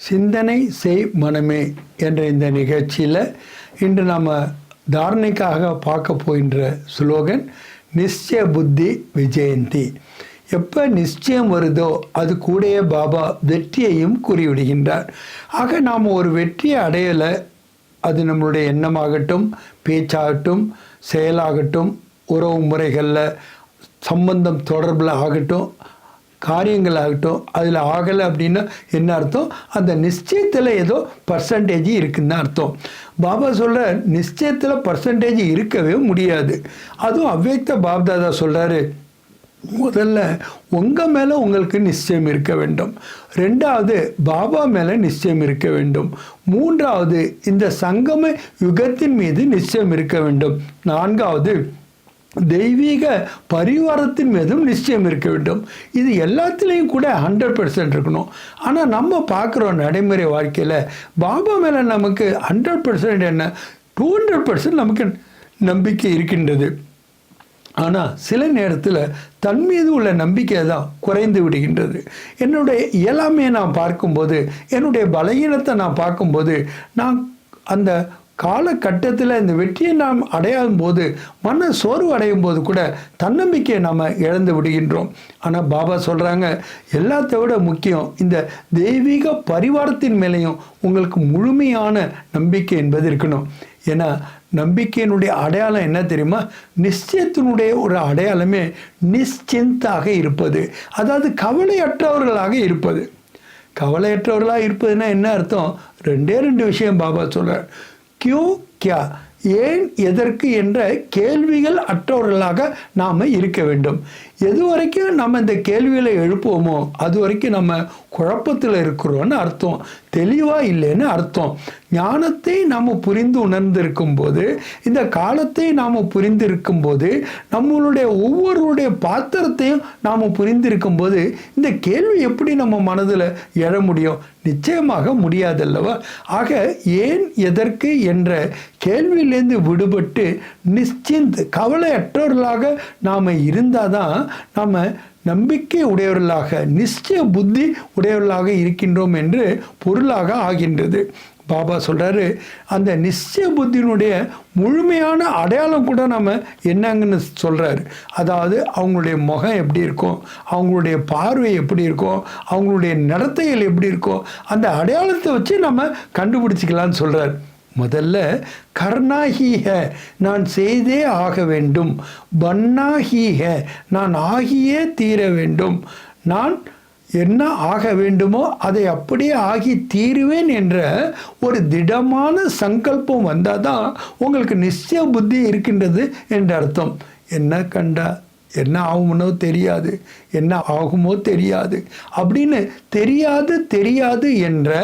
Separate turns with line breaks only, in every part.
சிந்தனை செய் மனமே என்ற இந்த நிகழ்ச்சியில் இன்று நம்ம தாரணைக்காக பார்க்க போகின்ற ஸ்லோகன் நிச்சய புத்தி விஜயந்தி. எப்போ நிச்சயம் வருதோ அது கூடயே பாபா வெற்றியையும் கூறிவிடுகின்றார். ஆக நாம் ஒரு வெற்றியை அடையலை, அது நம்மளுடைய எண்ணமாகட்டும், பேச்சாகட்டும், செயலாகட்டும், உறவு முறைகளில் சம்பந்தம் தொடர்பில் ஆகட்டும், காரியங்களாகட்டும், அதில் ஆகலை அப்படின்னா என்ன அர்த்தம்? அந்த நிச்சயத்தில் ஏதோ பர்சன்டேஜ் இருக்குன்னு அர்த்தம். பாபா சொல்கிற நிச்சயத்தில் பர்சன்டேஜ் இருக்கவே முடியாது. அதுவும் அவ்வியக்த பாப்தாதா சொல்கிறாரு, முதல்ல உங்கள் மேலே உங்களுக்கு நிச்சயம் இருக்க வேண்டும், ரெண்டாவது பாபா மேலே நிச்சயம் இருக்க வேண்டும், மூன்றாவது இந்த சங்கம யுகத்தின் மீது நிச்சயம் இருக்க வேண்டும், நான்காவது தெய்வீக பரிவாரத்தின் மீதும் நிச்சயம் இருக்க வேண்டும். இது எல்லாத்துலேயும் கூட 100% இருக்கணும். ஆனால் நம்ம பார்க்குறோம் நடைமுறை வாழ்க்கையில் பாபா மேலே நமக்கு 100% என்ன, 200% நமக்கு நம்பிக்கை இருக்கின்றது. ஆனால் சில நேரத்தில் தன் மீது உள்ள நம்பிக்கை தான் குறைந்து விடுகின்றது. என்னுடைய இயலாமையை நான் பார்க்கும்போது, என்னுடைய பலகீனத்தை நான் பார்க்கும்போது, நான் அந்த காலகட்டத்தில் இந்த வெற்றியை நாம் அடையாடும் போது, மன சோர்வு அடையும் போது கூட தன்னம்பிக்கையை நாம் இழந்து விடுகின்றோம். ஆனால் பாபா சொல்கிறாங்க, எல்லாத்தை விட முக்கியம் இந்த தெய்வீக பரிவாரத்தின் மேலேயும் உங்களுக்கு முழுமையான நம்பிக்கை என்பது இருக்கணும். ஏன்னா நம்பிக்கையினுடைய அடையாளம் என்ன தெரியுமா? நிச்சயத்தினுடைய ஒரு அடையாளமே நிশ্চিந்தாக இருப்பது, அதாவது கவலையற்றவர்களாக இருப்பது. கவலையற்றவர்களாக இருப்பதுன்னா என்ன அர்த்தம்? ரெண்டு விஷயம் பாபா சொல்கிறார். கியூ கியா, ஏன் எதற்கு என்ற கேள்விகள் அற்றவர்களாக நாம் இருக்க வேண்டும். எது வரைக்கும் நம்ம இந்த கேள்விகளை எழுப்புவோமோ அது வரைக்கும் நம்ம குழப்பத்தில் இருக்கிறோன்னு அர்த்தம், தெளிவாக இல்லைன்னு அர்த்தம். ஞானத்தை நாம் புரிந்து உணர்ந்திருக்கும் போது, இந்த காலத்தை நாம் புரிந்திருக்கும் போது, நம்மளுடைய ஒவ்வொருடைய பாத்திரத்தையும் நாம் புரிந்திருக்கும் போது இந்த கேள்வி எப்படி நம்ம மனதில் எழ முடியும்? நிச்சயமாக முடியாதல்லவா? ஆக ஏன் எதற்கு என்ற கேள்வியிலேருந்து விடுபட்டு நிశ్చింத் கவலையற்றவர்களாக நாம் இருந்தால் தான் நாம் நம்பிக்கை உடையவர்களாக, நிச்சய புத்தி உடையவர்களாக இருக்கின்றோம் என்று பொருளாக ஆகின்றது. பாபா சொல்கிறாரு, அந்த நிச்சய புத்தியினுடைய முழுமையான அடையாளம் கூட நம்ம என்னங்கன்னு சொல்கிறாரு. அதாவது அவங்களுடைய முகம் எப்படி இருக்கும், அவங்களுடைய பார்வை எப்படி இருக்கும், அவங்களுடைய நடத்தைகள் எப்படி இருக்கும், அந்த அடையாளத்தை வச்சு நம்ம கண்டுபிடிச்சிக்கலான்னு சொல்கிறார். முதல்ல கர்ணாஹீக, நான் செய்தே ஆக வேண்டும், பன்னாஹீக, நான் ஆகியே தீர வேண்டும், நான் என்ன ஆக வேண்டுமோ அதை அப்படியே ஆகி தீருவேன் என்ற ஒரு திடமான சங்கல்பம் வந்தால் தான் உங்களுக்கு நிச்சய புத்தி இருக்கின்றது என்ற அர்த்தம். என்ன கண்டா என்ன ஆகுமோ தெரியாது, என்ன ஆகுமோ தெரியாது அப்படின்னு தெரியாது என்ற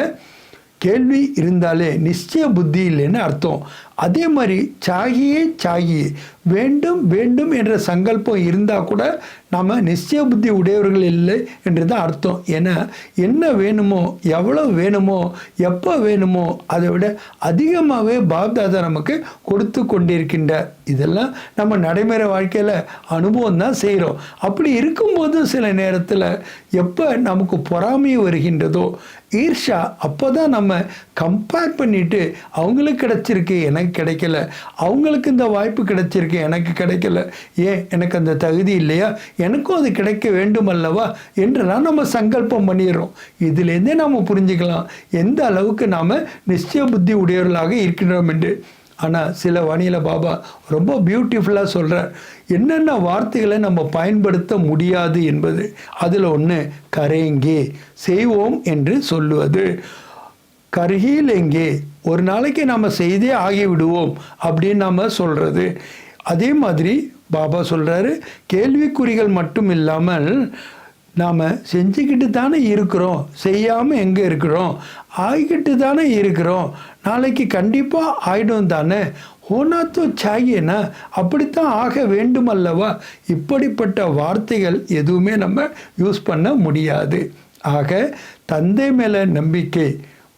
கேள்வி இருந்தாலே நிச்சய புத்தி இல்லைன்னு அர்த்தம். அதே மாதிரி சாகியே வேண்டும் என்ற சங்கல்பம் இருந்தால் கூட நாம் நிச்சய புத்தி உடையவர்கள் இல்லை என்று தான் அர்த்தம். ஏன்னா என்ன வேணுமோ, எவ்வளோ வேணுமோ, எப்போ வேணுமோ அதை விட அதிகமாகவே பாப்தாதா நமக்கு கொடுத்து கொண்டிருக்கின்றார். இதெல்லாம் நம்ம நடைமுறை வாழ்க்கையில் அனுபவம் தான் செய்கிறோம். அப்படி இருக்கும்போது சில நேரத்தில் எப்போ நமக்கு பொறாமை வருகின்றதோ, ஈர்ஷா, அப்போ தான் நம்ம கம்பேர் பண்ணிவிட்டு அவங்களுக்கு கிடச்சிருக்கு எனக்கு கிடைக்கல, அவங்களுக்கு இந்த வாய்ப்பு கிடைச்சிருக்கு எனக்கு கிடைக்கல, ஏன் எனக்கு அந்த தகுதி இல்லையா, எனக்கும் அது கிடைக்க வேண்டும் அல்லவா என்றெல்லாம் நம்ம சங்கல்பம் பண்ணிடுறோம். இதுலேருந்தே நாம் புரிஞ்சுக்கலாம் எந்த அளவுக்கு நாம் நிச்சய புத்தி உடையவர்களாக இருக்கின்றோம் என்று. ஆனால் சில வாணியில் பாபா ரொம்ப பியூட்டிஃபுல்லாக சொல்கிறார், என்னென்ன வார்த்தைகளை நம்ம பயன்படுத்த முடியாது என்பது. அதில் ஒன்று கரேங்கே, செய்வோம் என்று சொல்லுவது. கர்ஹீல் எங்கே, ஒரு நாளைக்கு நம்ம செய்தே ஆகிவிடுவோம் அப்படின்னு நம்ம சொல்கிறது. அதே மாதிரி பாபா சொல்கிறாரு, கேள்விக்குறிகள் மட்டும் இல்லாமல் நாம் செஞ்சுக்கிட்டு தானே இருக்கிறோம், செய்யாமல் எங்கே இருக்கிறோம், ஆகிக்கிட்டு தானே இருக்கிறோம், நாளைக்கு கண்டிப்பாக ஆகிடும் தானே, ஹோனாத்தோ சாகியனா, அப்படித்தான் ஆக வேண்டும் அல்லவா. இப்படிப்பட்ட வார்த்தைகள் எதுவுமே நம்ம யூஸ் பண்ண முடியாது. ஆக தந்தை மேலே நம்பிக்கை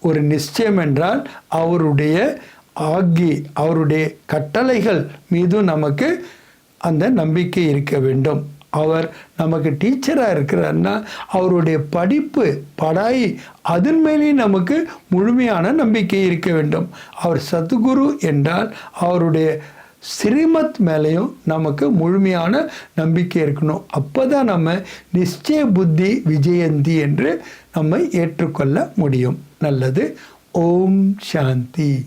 ஒரு நிச்சயம் என்றால் அவருடைய அவருடைய கட்டளைகள் மீதும் நமக்கு அந்த நம்பிக்கை இருக்க வேண்டும். அவர் நமக்கு டீச்சராக இருக்கிறாருன்னா அவருடைய படிப்பு படாய் அதன் மேலே நமக்கு முழுமையான நம்பிக்கை இருக்க வேண்டும். அவர் சத்குரு என்றால் அவருடைய ஸ்ரீமத் மேலேயும் நமக்கு முழுமையான நம்பிக்கை இருக்கணும். அப்போ தான் நம்ம நிச்சய புத்தி விஜயந்தி என்று நம்ம ஏற்றுக்கொள்ள முடியும். நல்லது. ஓம் சாந்தி.